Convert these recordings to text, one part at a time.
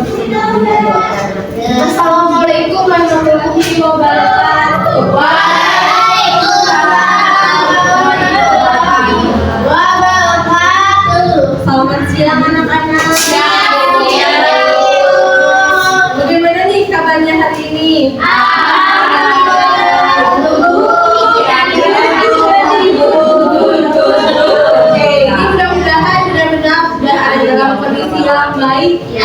Assalamualaikum warahmatullahi wabarakatuh. Waalaikumsalam wabarakatuh. Selamat siang anak-anak. Bagaimana nih kabarnya hari ini? Baik ya.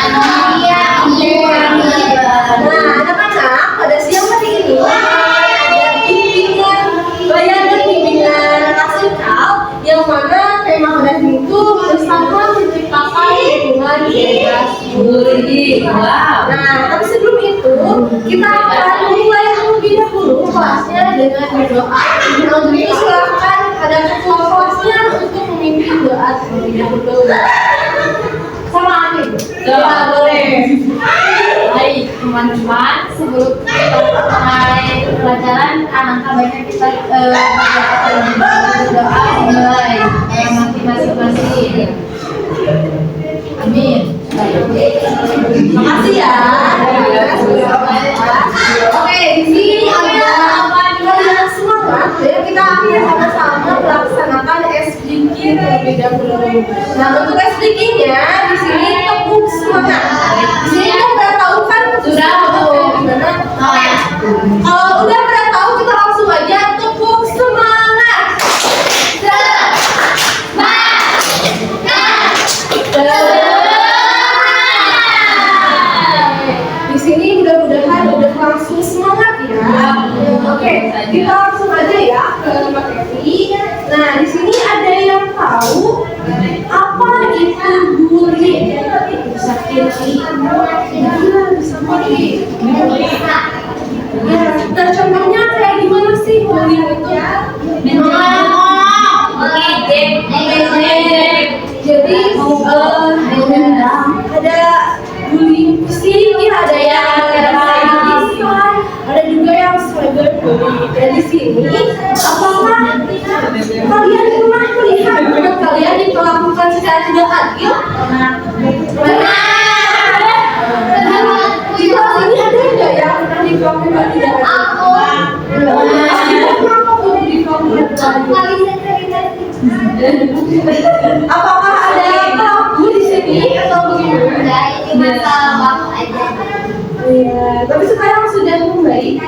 Nah, anak-anak, pada siang hari ini ada bimbingan bayangan bimbingan nasional yang mana tema pada itu bersama menciptakan lingkungan bebas bullying. Wow. Nah, tapi sebelum itu kita akan mulai terlebih dahulu kelasnya dengan berdoa. Untuk itu silakan ada ketua kelasnya untuk memimpin doa terlebih dahulu. Sama Amin. Ya, boleh. Baik, teman-teman, sebelum kita mulai pelajaran, alangkah baiknya kita berdoa mulai masing-masing. Amin. Makasih ya. Oke, di sini ada kalian semangat ya, kita akan sama-sama melaksanakan SDG terlebih dahulu. Nah, untuk SDG-nya di sini tepuk semangat. Di sini kita udah tahu kan sudah gimana? Kalau udah pada tahu kita langsung aja tepuk semangat. Di sini mudah-mudahan udah langsung semangat ya. Oke, kita langsung aja ya ke materi. Nah, di sini ada yang tahu apa itu bullying? Sakit sih. Ya, dan contohnya kayak gimana sih bullying itu? Jadi ada bullying fisik, ada yang ada juga yang cyber bullying. Dan di sini, apakah kalian pernah melihat teman kalian diperlakukan secara tidak adil? Benar. Di kelas ini ada nggak yang pernah diperlakukan tidak adil? Kenapa tuh diperlakukan tidak adil? Apakah ada pelaku di sini atau bagaimana? Iya, tapi sekarang sudah membaik.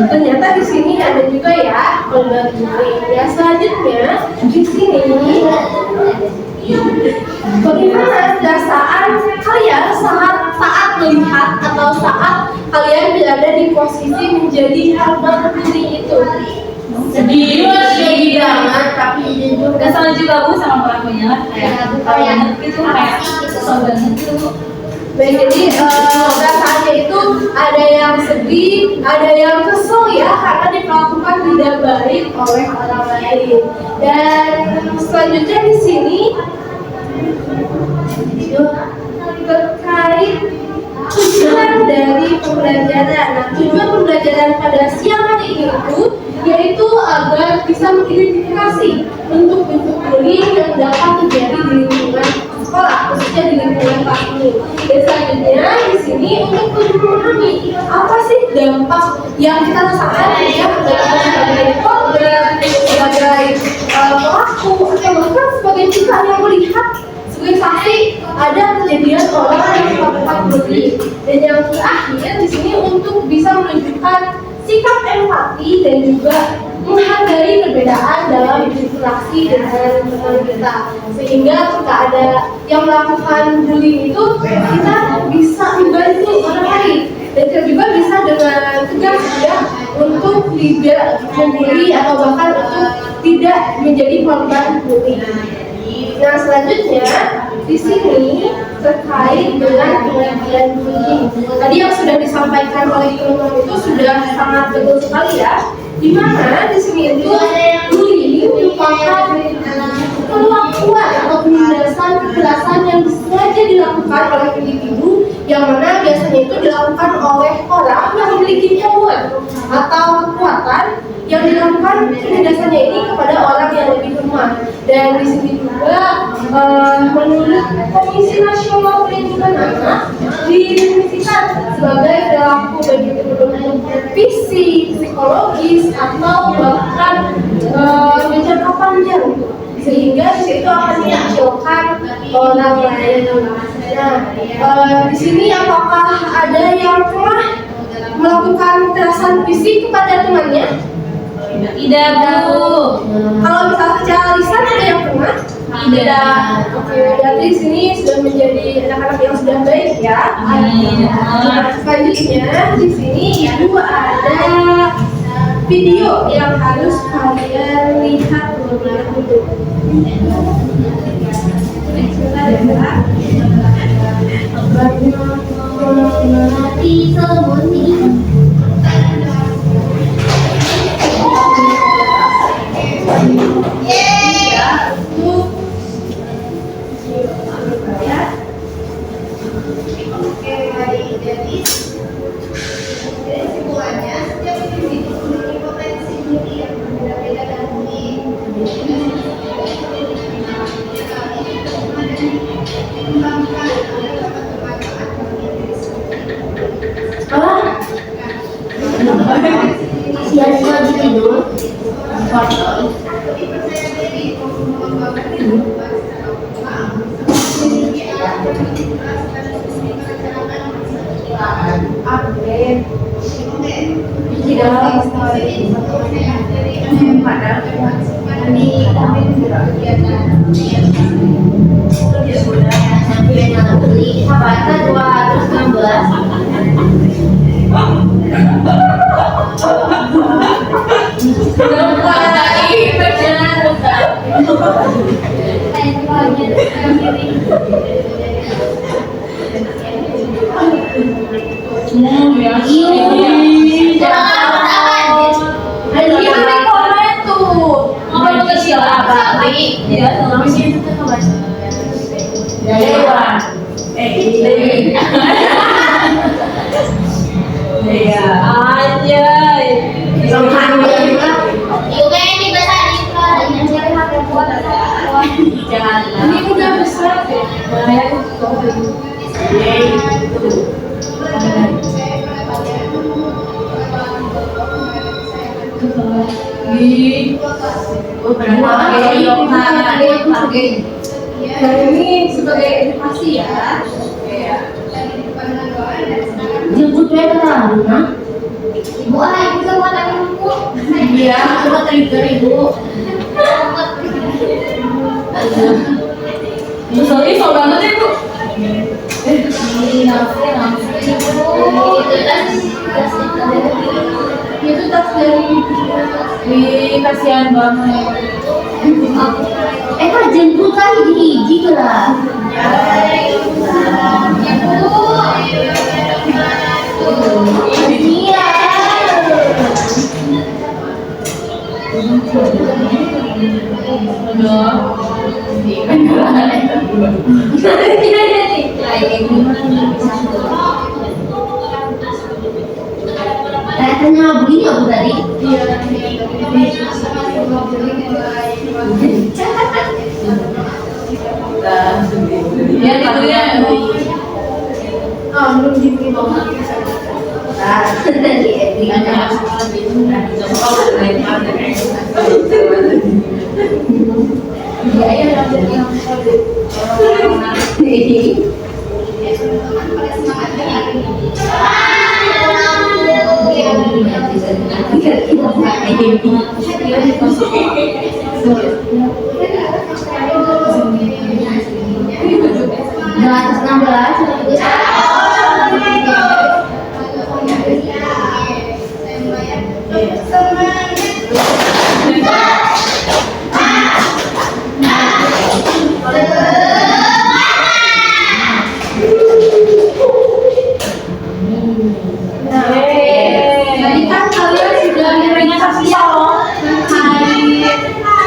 Ternyata di sini ada juga ya korban bullying. Ya, selanjutnya di sini bagaimana perasaan kalian saat melihat atau saat kalian berada di posisi menjadi korban bullying itu? Sedih banget, tapi kesal juga Bu sama pelakunya. Kayak itu kayak kesal banget tuh. Baik, jadi perasaannya itu ada yang sedih, ada yang kesel ya karena diperlakukan tidak baik oleh orang lain. Dan selanjutnya di sini terkait tujuan dari pembelajaran. Nah, tujuan pembelajaran pada siang hari ini itu yaitu agar bisa mengidentifikasi bentuk-bentuk bullying yang dapat terjadi di lingkungan sekolah, khususnya di lingkungan kelas ini. Dan selanjutnya di sini untuk memahami apa sih dampak yang kita rasakan ya sebagai korban, sebagai pelaku, atau bahkan sebagai kita yang melihat sebagai saksi ada kejadian orang yang melakukan bullying. Dan yang terakhir di sini untuk bisa menunjukkan sikap empati dan juga menghargai perbedaan dalam berinteraksi dengan teman kita, sehingga jika ada yang melakukan bullying itu kita bisa membantu orang lain dan kita juga bisa dengan tegas ya untuk tidak membuli atau bahkan untuk tidak menjadi korban bullying. Nah, selanjutnya di sini terkait dengan pengertian bullying. Tadi yang sudah disampaikan oleh teman-teman itu sudah sangat betul sekali ya. Di mana di sini itu bullying merupakan perlakuan atau penindasan kekerasan yang sengaja dilakukan oleh individu yang mana biasanya itu dilakukan oleh orang yang memiliki power atau kekuatan yang dilakukan penindasannya ini kepada orang yang lebih lemah. Dan di sini juga menurut Komisi Nasional Perlindungan Anak didefinisikan sebagai perilaku baik itu berbentuk fisik, psikologis atau bahkan jangka panjang, sehingga di situ akan mengecilkan orang lain. Nah, di sini apakah ada yang pernah melakukan kekerasan fisik kepada temannya? Tidak, Bu. Kalau misalnya secara lisan ada yang pernah? Tidak. Oke, berarti di sini sudah menjadi anak-anak yang sudah baik ya. Amin. Nah, selanjutnya di sini Ibu ada video yang harus kalian lihat terlebih dahulu. Sebentar ya, Kak. Hati sembunyi. Kesimpulannya, setiap individu memiliki potensi diri yang berbeda-beda dan unik. Dikembangkan agar dapat bermanfaat bagi diri sendiri. Sia-sia tidur. Lebih percaya diri untuk mengembangkan kehidupan secara optimal. Memiliki alat berintegritas dan bisa merencanakan masa depan. Update. Tidak percaya dari pada kegiatan. Yang beli baca 216. Ini udah besar deh. Nah, ini sebagai edukasi ya. Jemput saya ke Taruna. Ibu ibu buat aku. Iya, coba trigger ibu. Sorry, so banget ya, Bu. Itu tas dari Kasihan banget. Kak jemput lagi di hiji lah. Iya. Tanya begini aku tadi. Ya, gitu ya. belum diterima. Tadi kan kalian sudah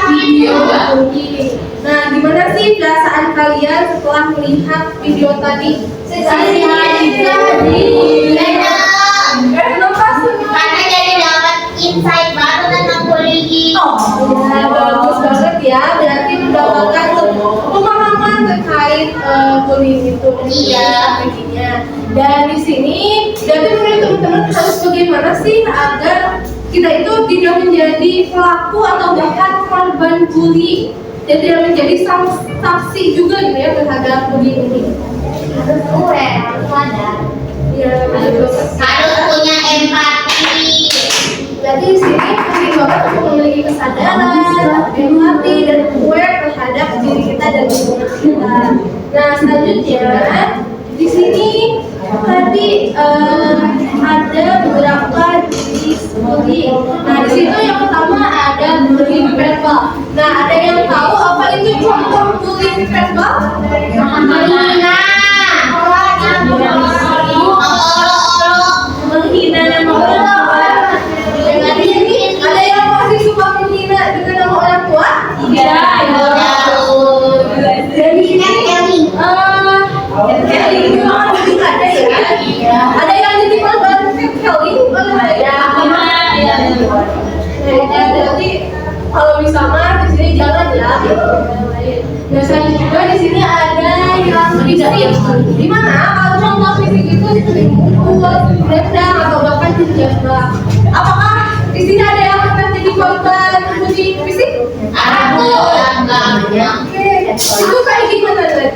video. Nah, gimana sih perasaan kalian setelah melihat video tadi? Karena jadi dapat insight baru tentang Iya. strateginya. Dan di sini jadi menurut teman-teman harus bagaimana sih agar kita itu tidak menjadi pelaku atau bahkan korban bully dan tidak menjadi saksi juga gitu ya terhadap bully ini. Harus aware, harus sadar. Ya, betul. Harus punya empati. Jadi di sini penting banget untuk memiliki kesadaran, empati dan aware terhadap diri kita dan lingkungan kita. Nah selanjutnya di sini tadi ada beberapa jenis bullying. Nah di situ yang pertama ada bullying verbal. Nah ada yang tahu apa itu contoh bullying verbal? Menghina dan memperlakukan. Dengan ini ada yang masih suka menghina dengan nama orang tua? Tidak. Jadi ada yang jadi korban catcalling oleh ya. Jadi kalau bisa mah di sini jangan ya. Biasanya juga di sini ada yang fisik. Di mana kalau contoh fisik itu sering mukul, rendang atau bahkan dijambak. Apakah di sini ada yang akan jadi korban bullying fisik? Oke, itu kayak gimana tuh?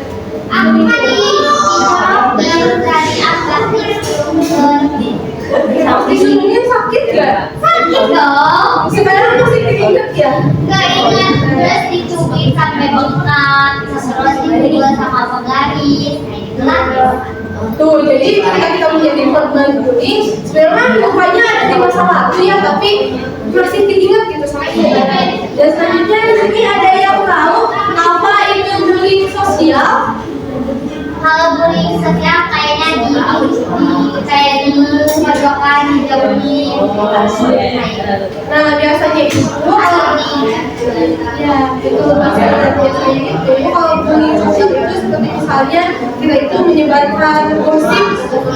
Sebelumnya sakit gak? Sekarang masih ingat ya? Terus dicubit sampai bengkak, terus juga sama penggaris, kayak gitu. Tuh, jadi ketika kita menjadi korban bullying, sebenarnya lukanya ada di masa lalu ya, tapi masih diingat gitu sama kita. Dan selanjutnya di sini ada yang tahu apa itu bullying sosial? Kalau bullying sosial kayaknya kayak di pojokan, dijauhin. Nah, biasanya itu kalau ya itu biasanya itu kalau bullying sosial itu seperti misalnya kita itu menyebarkan gosip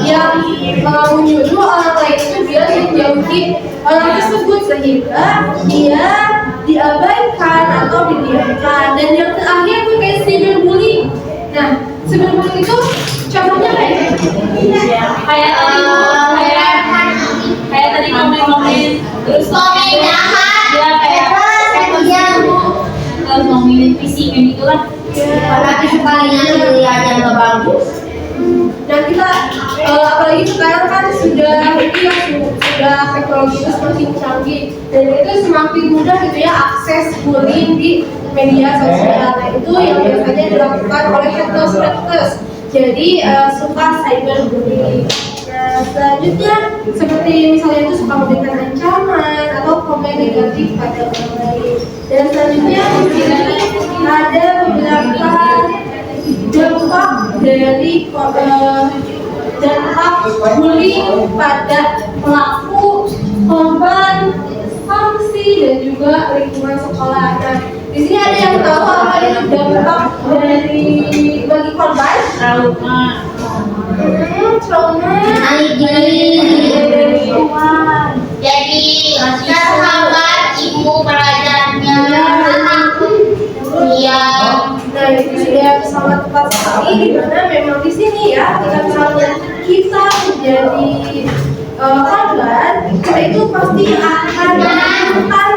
yang menyuruh orang lain itu biar menjauhi orang tersebut sehingga dia diabaikan atau didiamkan. Dan yang terakhir itu kayak cyberbullying. Nah, cyberbullying itu contohnya kayak kayak tadi ngomongin terus ya kayak terus ngomongin fisik kayak gitu lah. Tapi sekalinya lihatnya nggak bagus. Dan kita apalagi sekarang kan sudah teknologi itu semakin canggih dan itu semakin mudah gitu ya akses bullying di media sosial. Nah itu yang biasanya dilakukan oleh haters. Jadi suka cyberbullying. Nah selanjutnya seperti misalnya itu suka memberikan ancaman atau komen negatif pada orang lain. Dan selanjutnya di sini ada beberapa dampak dari dampak bullying pada pelaku, korban, sanksi dan juga lingkungan sekolah. Nah, di sini ada yang tahu apa itu dampak dari bagi korban? Trauma. Trauma. Jadi terhambat ibu belajarnya. Iya. Nah itu sudah sangat tepat sekali di mana memang di sini ya ketika misalnya kita menjadi korban, kita itu pasti akan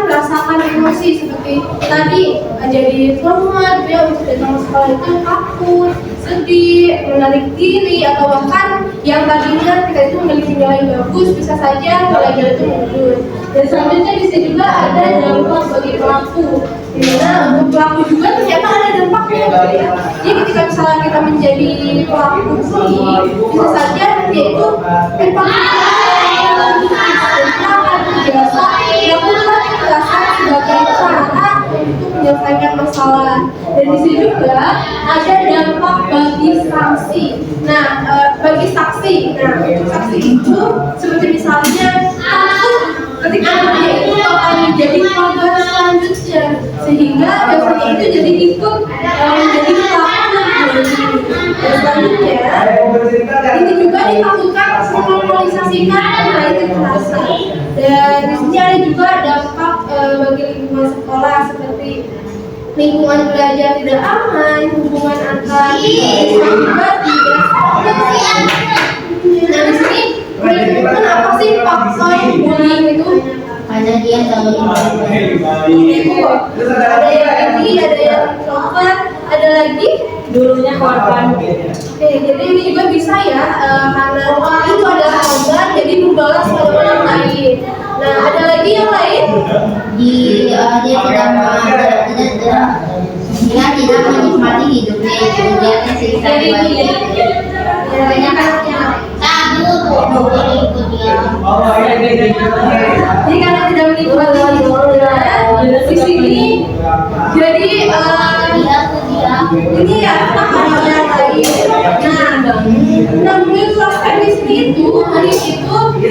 merasakan emosi seperti tadi jadi trauma, dia untuk datang sekolah itu takut, sedih, menarik diri atau bahkan yang tadinya kita itu memiliki nilai bagus bisa saja belajar itu mundur. Dan selanjutnya di sini juga ada dampak bagi pelaku. Dimana untuk pelaku juga ternyata ada dampaknya gitu ya. Jadi ketika misalnya kita menjadi pelaku bullying, bisa saja dia itu melakukan kekerasan sebagai cara untuk menyelesaikan masalah. Dan di sini juga ada dampak bagi sanksi. Nah, bagi saksi. Nah, saksi itu seperti misalnya takut ketika dia itu akan menjadi korban selanjutnya, sehingga biasanya itu jadi ikut menjadi pelaku. Dan selanjutnya ini juga ditakutkan menormalisasikan mengenai kekerasan. Dan di sini ada juga dampak bagi lingkungan sekolah seperti lingkungan belajar tidak aman, hubungan antar siswa juga tidak. Nah di sini menentukan apa sih faktor bullying itu? Karena dia selalu Ibu, ada yang tinggi, ada yang introvert, ada lagi. Dulunya korban. Oke, jadi ini juga bisa ya, karena itu adalah korban, jadi membalas pada orang lain. Nah, ada lagi yang lain? dia tidak menikmati hidupnya itu dia tersiksa Jadi Jadi karena tidak menikmati hidupnya, di sini jadi ini ya hal yang lain. Nah, menurut prospek di sini itu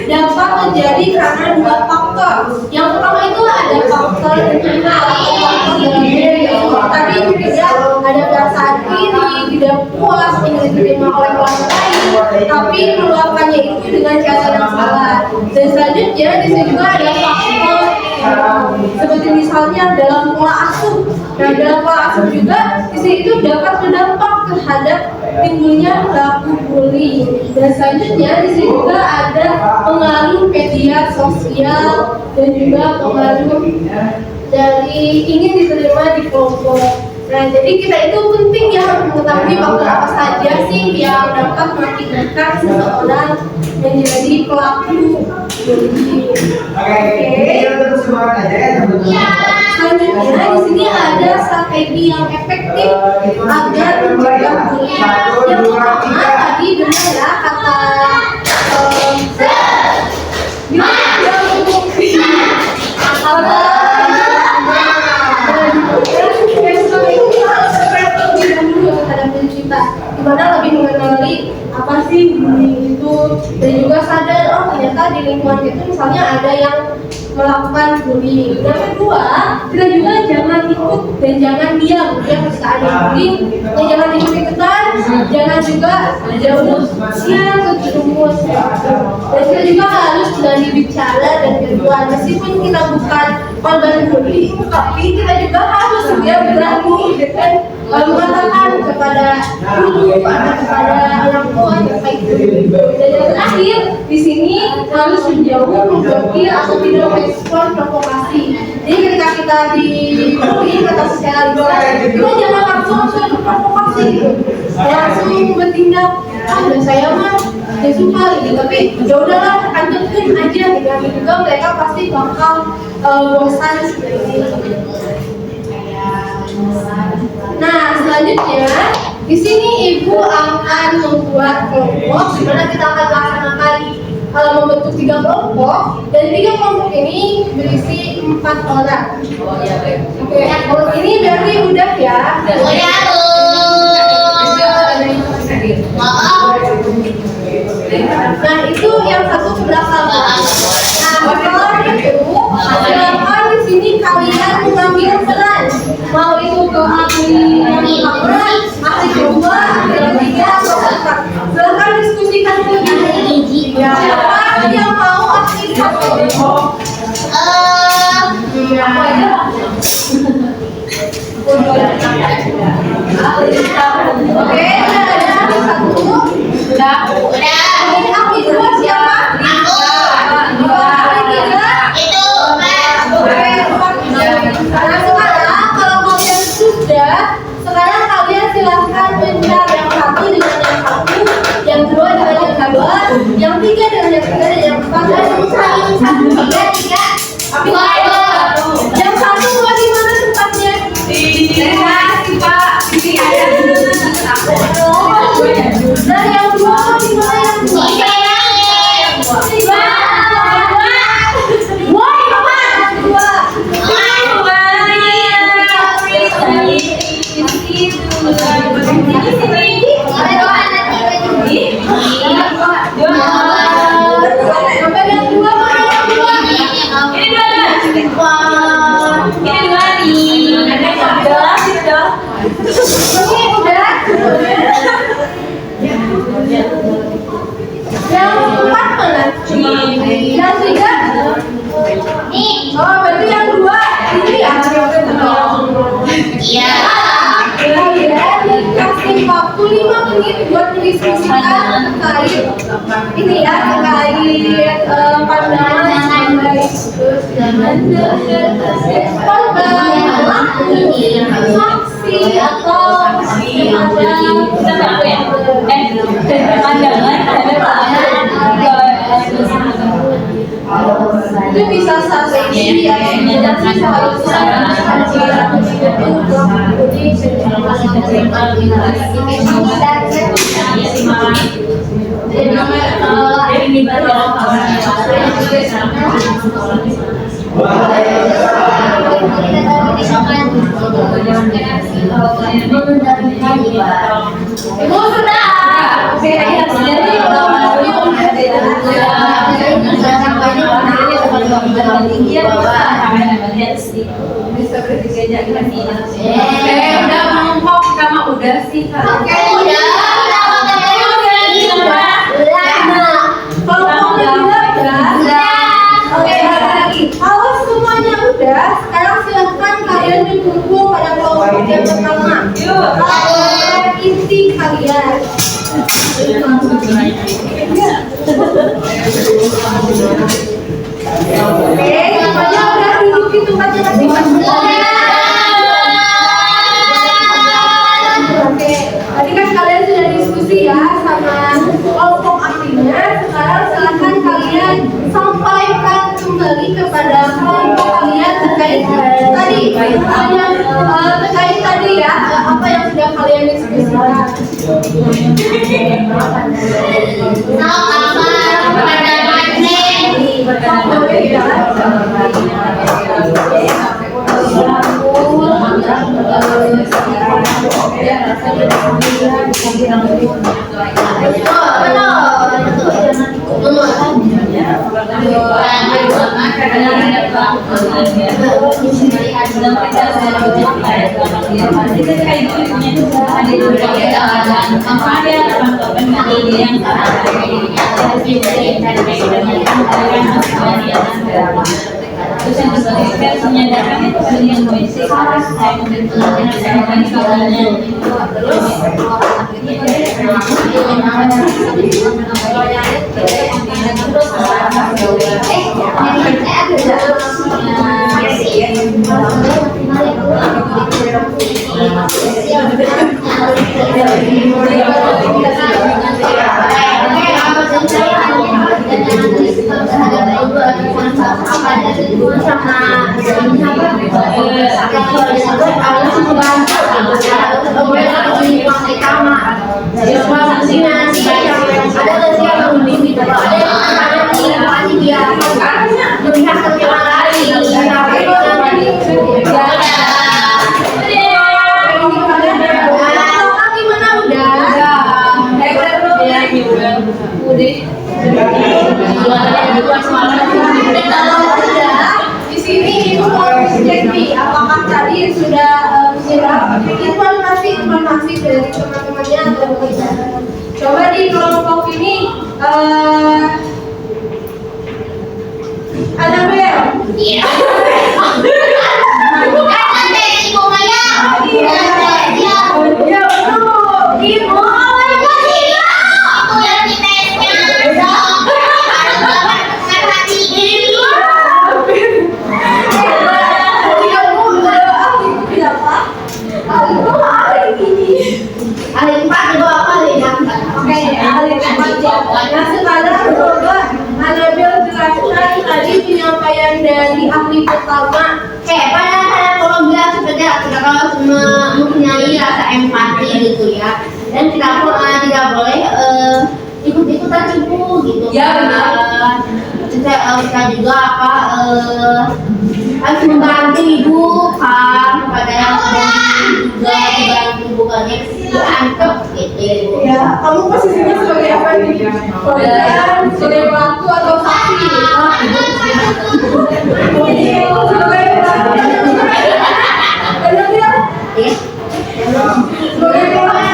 dapat terjadi karena dua faktor. Yang pertama itu ada faktor internal atau faktor dalam diri. Tadi itu tidak ada perasaan iri, tidak puas ingin diterima oleh orang lain, tapi meluapkannya itu dengan cara yang salah. Dan selanjutnya di sini juga ada faktor seperti misalnya dalam pola asuh. Nah, dalam pola asuh juga di sini itu dapat berdampak terhadap timbulnya perilaku bullying. Dan selanjutnya di sini juga ada pengaruh media sosial dan juga pengaruh dari ingin diterima di kelompok. Nah, jadi kita itu penting ya mengetahui faktor apa saja sih yang dapat mengakibatkan seseorang menjadi pelaku bullying. Selanjutnya di sini ada strategi yang efektif agar mencegah bullying. Yang pertama tadi benar ya kata dimana lebih mengenali apa sih bullying itu dan juga sadar oh ternyata di lingkungan itu misalnya ada yang melakukan bullying. Yang kedua, kita juga jangan ikut dan jangan diam ya ketika ada bullying, ya jangan ikut-ikutan, jangan juga jauh siang terjerumus ya. Dan kita juga harus berani bicara dan berjuang meskipun kita bukan korban bullying, tapi kita juga harus berani dengan mengatakan kepada guru atau kepada orang tua terkait bullying. Dan yang terakhir di sini harus menjauh, memblokir atau tidak merespon provokasi. Jadi ketika kita dibully atau sosialisasi, kita jangan langsung provokasi gitu, langsung bertindak. Dan saya mah dia suka gitu, tapi ya udahlah lanjutin aja gitu. Dan juga mereka pasti bakal bosan seperti ini. Nah, selanjutnya di sini ibu akan membuat kelompok di mana kita akan laksanakan membentuk 3 kelompok dan 3 kelompok ini berisi 4 orang. Oh iya baik. Oke, ini berarti udah ya. Nah, itu yang satu sebelah kanan. Nah, kalau itu silakan di sini kalian mengambil peran. Mau itu ke ahli yang pertama, ahli kedua, ahli ketiga, atau keempat. Silakan diskusikan lebih lanjut. Siapa yang mau ahli satu? Apa aja? Oke, ada ahli satu. Udah. Ahli dua siapa? Ahli tiga? Nah, sekarang kalau kalian sudah, sekarang kalian silahkan mencar yang satu dengan yang satu, yang dua dengan yang dua, yang tiga dengan yang tiga, dan yang empat dan yang satu, tiga. Yang satu bagaimana tempatnya? Di Pak. Ini ada. Dan yang dua bagaimana yang dua? Yang empat mana? Yang tiga? Oh, berarti yang dua ini ya? Iya. ini ya terkait pandangan sebagai korban, saksi atau itu bisa saksi atau Ibu sudah. Bisa bertiga udah mau kita mah udah sih. Oke, udah. Kalau mau udah. Oke, lagi. Kalau semuanya udah, sekarang silahkan kalian berkumpul pada kelompok yang pertama. Inti kalian. Oke, semuanya udah duduk di tempatnya masing-masing. Oke, tadi kan kalian sudah diskusi ya sama kelompok aktifnya. Sekarang silahkan kalian sampaikan kembali kepada kelompok kalian terkait tadi, terkait tadi ya apa yang sudah kalian diskusikan. Terus yang kedua kita harus menyadarkan itu penting kondisi saya di sini itu cek apakah tadi sudah menyerap informasi dari teman-temannya atau tidak. Coba di kelompok ini ada bel. Iya. Bukan dari Ibu Maya. Iya. Ya betul. Ibu. Itu yang di tesnya. Harus dapat dengan hati ini. Ahli 4 itu apa nih? Oke, ahli 4 ya. Nah sekarang coba Anabel jelaskan tadi penyampaian dari ahli pertama. Padahal kalau bilang sebenarnya kita kalau mempunyai rasa empati gitu ya, dan kita pun tidak boleh ikut-ikutan ibu gitu. Ya, benar. Kita juga harus membantu ibu kan kepada yang juga dibantu bukannya dianggap gitu. Ya, kamu posisinya sebagai apa nih? Korban, sebagai pelaku atau saksi? Sebagai pelaku. Benar ya? Ya. Sebagai pelaku.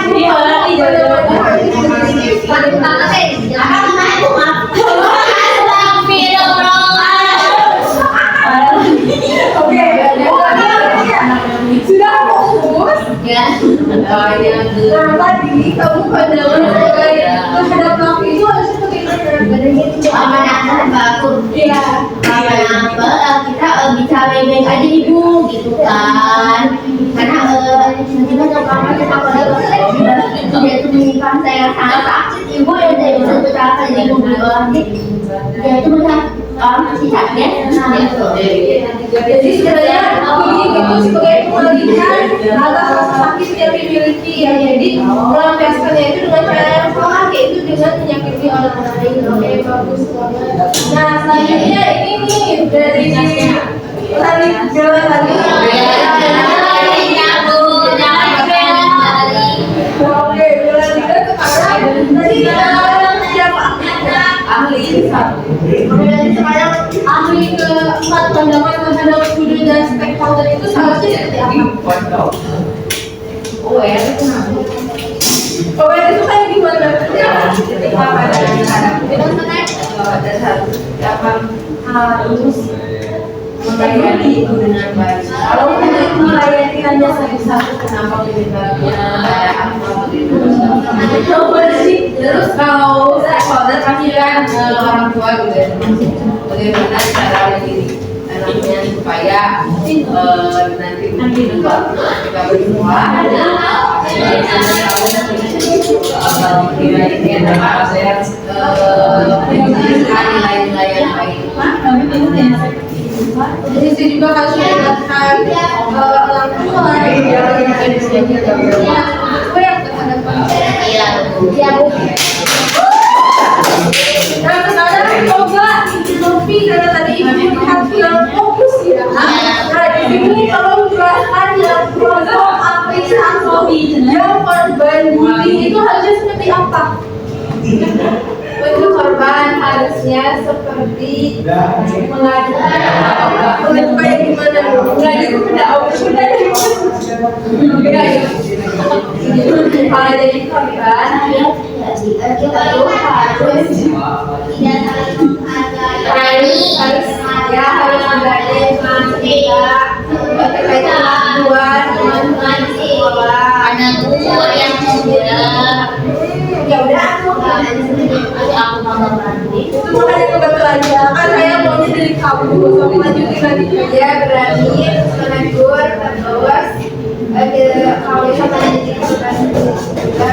Iya, Oke, sudah fokus. Nah tadi kamu pandangan sebagai terhadap pelaku itu harus seperti gimana? Aman-aman bagus. Iya. Apa kita bisa baik-baik aja ibu gitu kan, karena nanti kan kamar kita kalau tidak itu menyimpan saya sangat sakit ibu ya dari satu kata jadi ibu bilang ya itu melihat masih sakit nah itu. Jadi sebenarnya ini itu sebagai pengalihan atas rasa sakit yang dimiliki ya. Jadi melampiaskannya itu dengan cara yang salah, yaitu dengan menyakiti orang lain. Oke, bagus banget. Nah, selanjutnya ini nih dari tadi jalan lagi. Oke, jalan tiga sekarang tadi siapa? Ahli. Oke, jadi sekarang ahli keempat pandangan terhadap studi dan stakeholder itu seharusnya seperti apa? Aware itu Aware itu kayak gimana? ketika pada dihadapi dan harus melayani itu dengan baik. Kalau kita itu melayani hanya satu-satu, kenapa penyebabnya ada apa begitu? Terus kalau stakeholder pasti kan orang tua juga termasuk. Bagaimana cara mendidik anaknya supaya nanti juga kita berdua nilai-nilai yang baik. Jadi saya juga harus mendengarkan orang tua yang terhadap Iya. Nah, sekarang coba Sofi karena tadi ibu lihat yang fokus ya. Nah, di sini tolong jelaskan yang kelompok apresiasi yang korban bullying itu harusnya seperti apa? Untuk korban harusnya seperti mengajukan Kayak gimana? mengadu kepada Allah sudah kalau jadi korban kita tuh harus harus menghargai kita terkait kemampuan teman-teman di sekolah. Ada guru yang muda. Ya udah aku Aku mau berhenti. Itu makanya kebetulan ya kan saya maunya dari kamu sama lanjutin lagi. ya berani terus menegur terus kalau misalkan jadi korban juga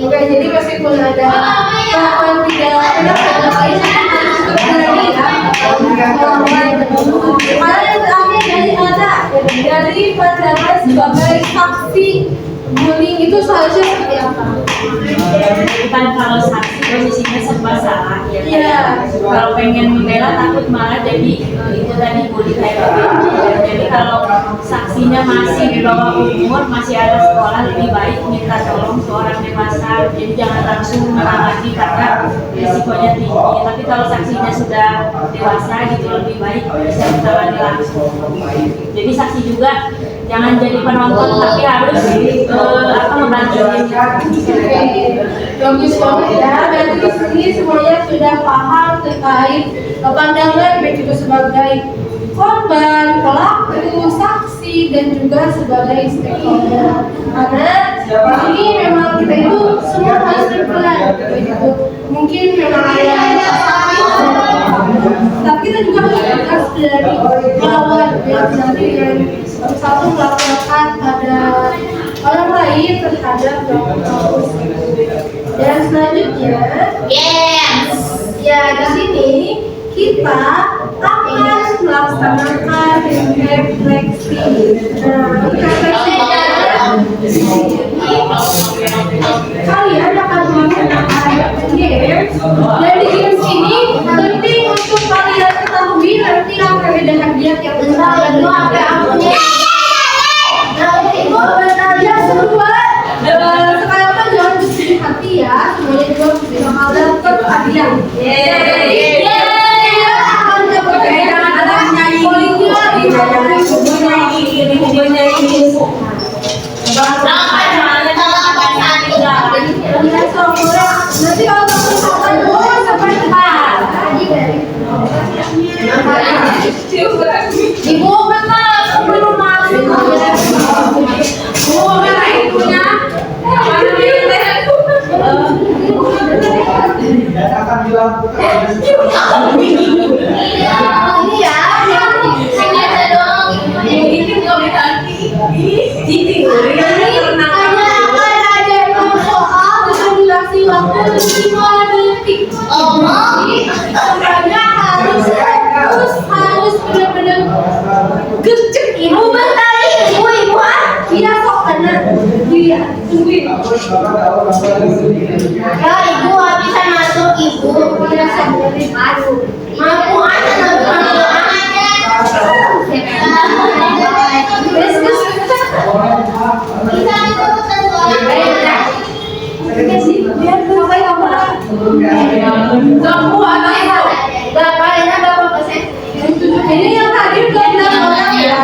Oke, jadi meskipun ada kelakuan tidak enak dan lain tetap berani ya. Kemarin yang terakhir dari pandangan sebagai saksi bullying itu seharusnya seperti apa? Bukan kalau saksi posisinya serba salah ya. Iya. Kalau pengen membela takut malah jadi itu tadi bully kayak begitu. Jadi kalau saksinya masih di bawah umur, masih ada sekolah, lebih baik minta tolong seorang dewasa. Jadi jangan langsung menangani karena risikonya tinggi. Tapi kalau saksinya sudah dewasa gitu lebih baik bisa ditangani langsung. Jadi saksi juga jangan jadi penonton tapi harus membantu. Bagus banget ya. Berarti di sini semuanya sudah paham terkait pandangan baik itu sebagai korban, pelaku, saksi dan juga sebagai stakeholder. Karena di sini memang kita itu semua harus berperan. Begitu. Mungkin memang ada saksi, tapi kita juga harus dari melawan nanti yang satu melaporkan pada orang lain terhadap pelaku. Dan selanjutnya, Yes. ya di sini kita akan melaksanakan refleksi. Nah, refleksinya kalian akan menggunakan games. Dan di games ini penting untuk kalian ketahui nanti akan ada hadiah yang besar dan ada akunnya. Nah, itu yang kedua, sekarang kan jangan bersedih hati ya, semuanya juga bakal dapat hadiah. Akan dapat jangan ada poinnya di nanti kalau kamu makan boleh sampai depan. 5 detik. Jadi semuanya harus benar-benar gercep. Ibu bentar ibu Iya kok karena dia tungguin. ya ibu bisa masuk ibu Iya sampai aduh. mampu aja Biar sampai kamu Kamu anak itu. bapak pesen ini yang tadi belum 6 orang ya.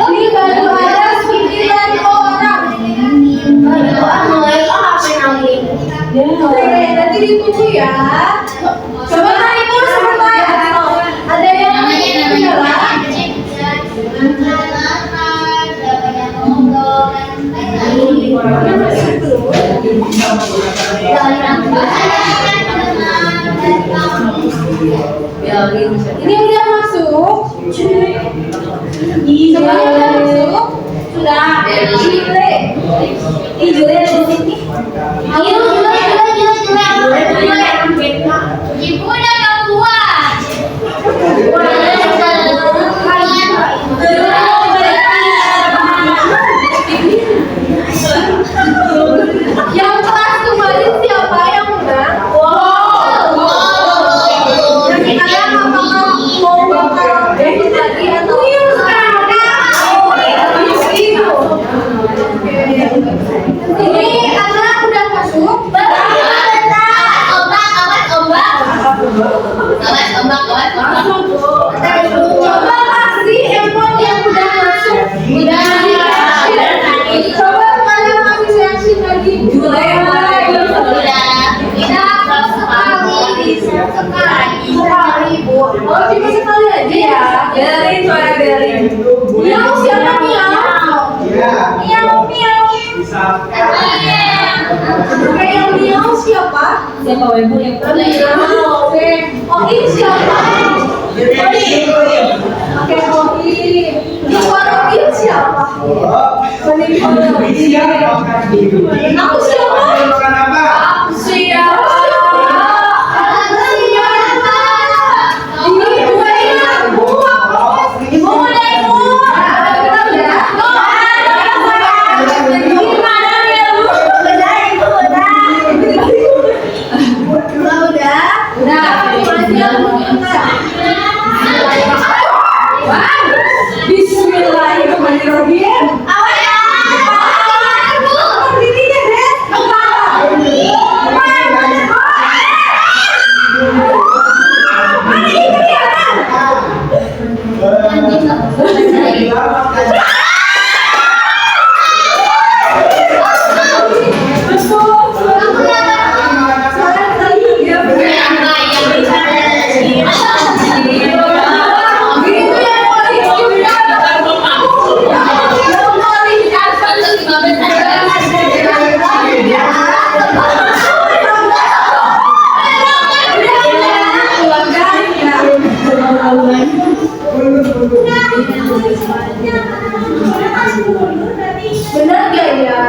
Ini baru ada 9 orang. Oke, nanti ditunggu ya. Coba kan ibu sebentar. Ada yang jalan? Ini udah masuk. Semuanya udah masuk. Sudah. Jule ada di sini. Ibu udah gak kuat. Yang kelas kemarin siapa yang menang? Kalian apakah mau bakal ikut lagi atau ini anak udah masuk. Coba kasih handphone yang udah masuk. Coba kalian kasih reaksi lagi. Oh cuma sekali aja ya. Biarin suara biarin. Miau siapa miau? Miau miau. Oke yang miau siapa? Siapa ibu yang Miau. Oke. Oh ini siapa? Oke Oim. Di warung ini siapa? Aku siapa? Aku siapa? Ini gue aku. Ibu mana ibu? Gimana ya lu? Udah. Bismillahirrahmanirrahim. Benar gak ya?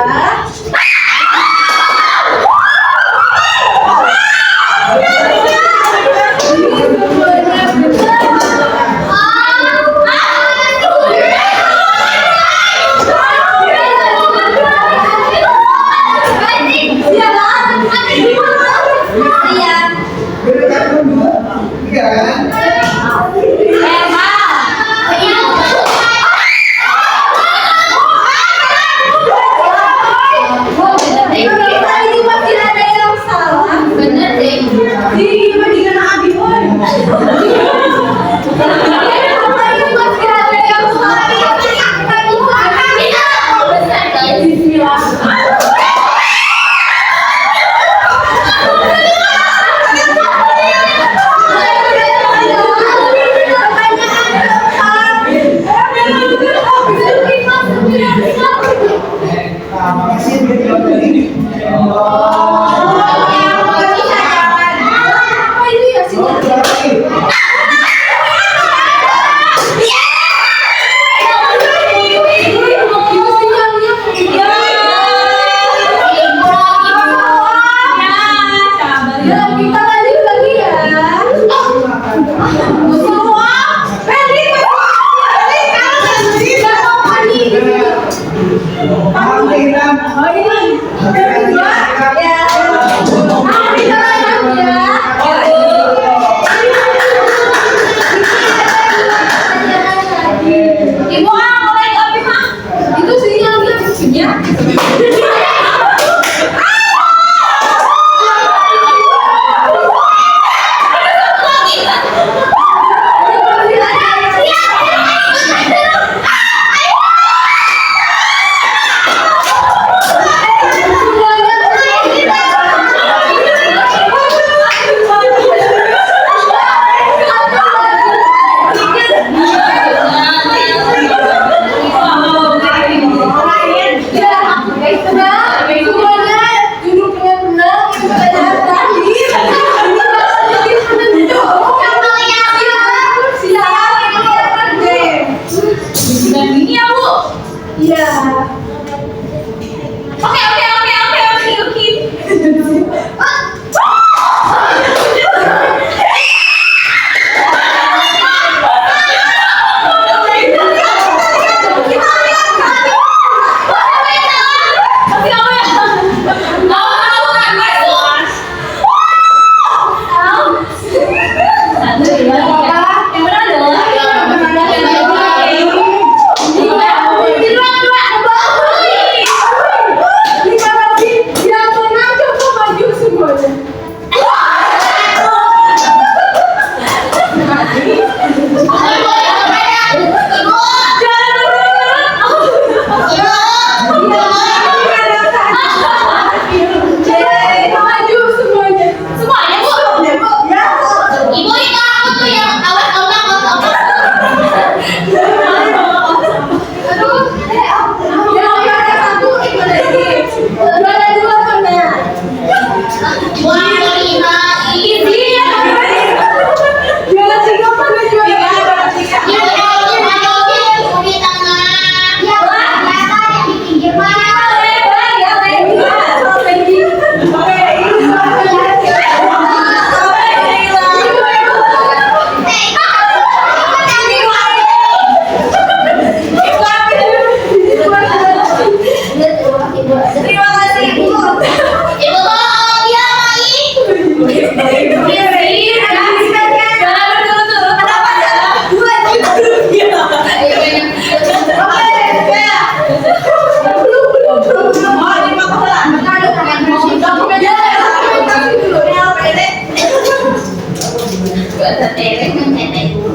mencet itu.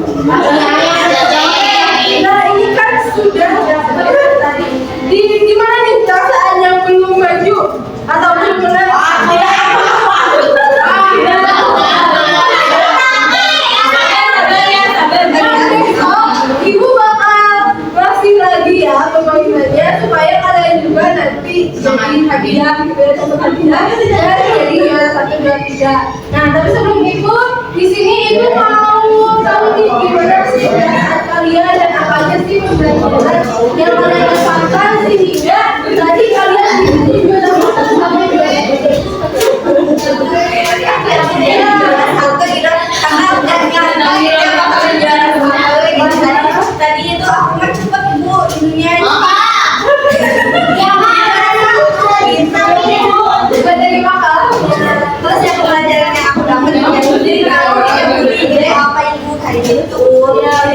Nah ini kan sudah tadi. Di mana nih perasaan yang belum maju atau belum menang? Ibu bakal kasih lagi ya pembagiannya supaya kalian juga nanti jadi hadiah gitu ya, satu hadiah dan jadi juara 1, 2, 3. Nah tapi sebelum itu di sini ibu mau tahu nih gimana sih perasaan kalian dan apa aja sih pembelajaran yang kalian dapatkan sehingga tadi kalian juga dapat sampai Tadi itu aku mah cepet ibu ininya. dari makalah. Terus yang pelajaran yang aku dapat jadi kalau jadi apa ibu tadi itu ya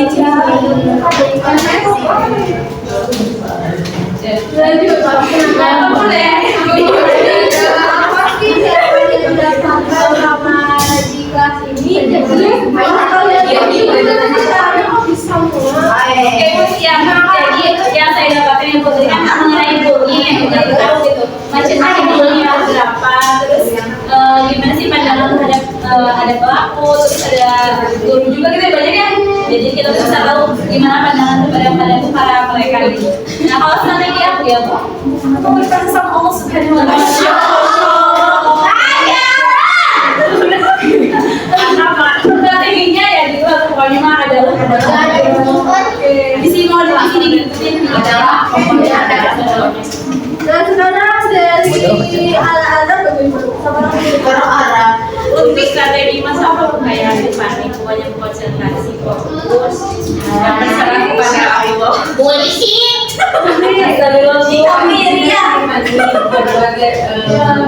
Lanjut, apa boleh? Apa sih yang didapatkan sama di kelas ini? Jadi kalian kok bisa mulai? Oke, siap. Jadi yang saya dapatkan yang putri kan mengenai bullying yang kita tahu gitu. Macam bullying ada berapa, terus gimana sih pandangan terhadap ada pelaku, terus ada guru juga gitu ya, banyak ya. Jadi kita bisa tahu gimana pandangan kepada para mereka gitu. Nah kalau strategi aku ya, aku berpesan sama Allah Subhanahu Wa Taala. Strateginya ya gitu, pokoknya mah adalah di sini mau di sini diikutin adalah pokoknya adalah. Nah sekarang dari anak-anak bagaimana? Kalau Arab Untuk strategi masa kayak depan pokoknya konsentrasi fokus dan berserah kepada Allah. polisi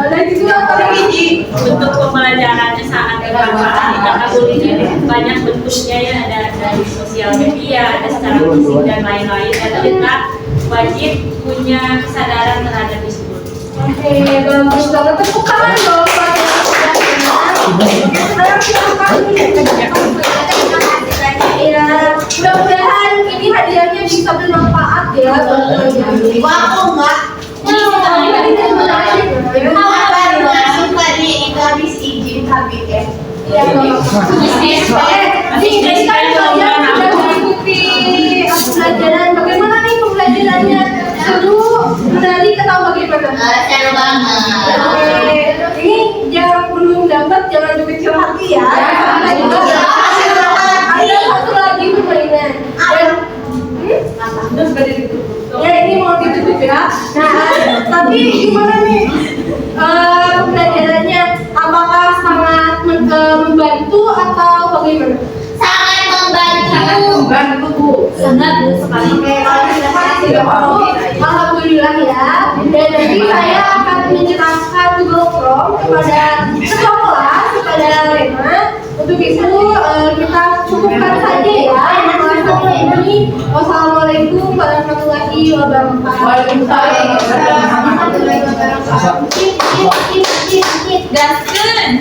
Dan juga kalau ini Bentuk pembelajarannya sangat bermanfaat karena bullying banyak bentuknya ya, ada dari sosial media, ada secara fisik dan lain-lain. Dan kita wajib punya kesadaran terhadap isu bullying. Oke, bagus banget. Tepuk tangan dong. Ya, mudah-mudahan ini hadiahnya bisa bermanfaat ya buat kalian. aku enggak masuk tadi itu habis izin habis ya. Ya, jadi kan kalian sudah mengikuti pembelajaran. Bagaimana nih pembelajarannya? Seru, menarik atau bagaimana? Seru banget. Ini yang belum dapat jangan berkecil hati ya. Ada satu lagi permainan. Ya ini mau ditutup ya. Nah, tapi gimana nih pembelajarannya? Apakah sangat membantu atau bagaimana? Sangat membantu. Sangat sekali. Alhamdulillah ya. Dan nanti saya akan menyerahkan Google Chrome kepada ketua kelas, kepada Rena. Untuk itu kita cukupkan saja ya kelas ini. Wassalamualaikum warahmatullahi wabarakatuh. Waalaikumsalam warahmatullahi wabarakatuh. Gaskeun.